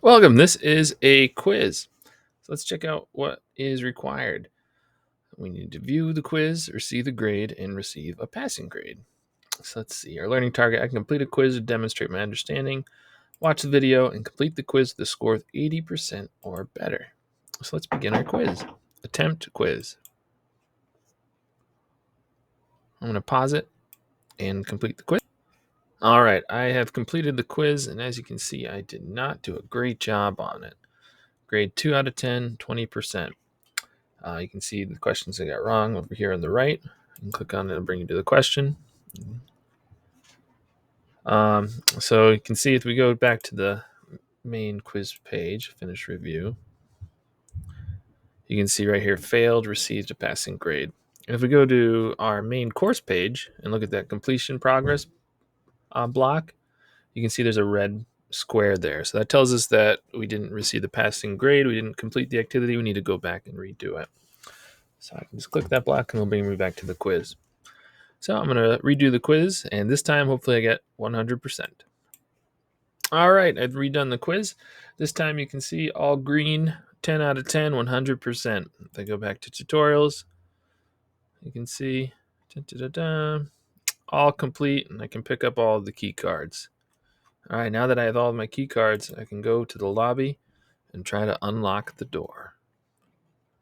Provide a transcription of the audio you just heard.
Welcome. This is a quiz. So let's check out what is required. We need to view the quiz, receive the grade, and receive a passing grade. So let's see. Our learning target: I can complete a quiz to demonstrate my understanding. Watch the video and complete the quiz with a score of 80% or better. So let's begin our quiz. Attempt quiz. I'm going to pause it and complete the quiz. All right, I have completed the quiz, and as you can see, I did not do a great job on it. Grade 2 out of 10, 20%. You can see the questions I got wrong over here on the right. You can click on it and bring you to the question. So you can see if we go back to the main quiz page, finish review, you can see right here, failed, received a passing grade. And if we go to our main course page and look at that completion progress block, you can see there's a red square there. So that tells us that we didn't receive the passing grade. We didn't complete the activity. We need to go back and redo it. So I can just click that block and it'll bring me back to the quiz. So I'm going to redo the quiz, and this time hopefully I get 100%. All right, I've redone the quiz. This time you can see all green, 10 out of 10, 100%. If I go back to tutorials, you can see all complete, and I can pick up all of the key cards. All right, now that I have all of my key cards, I can go to the lobby and try to unlock the door.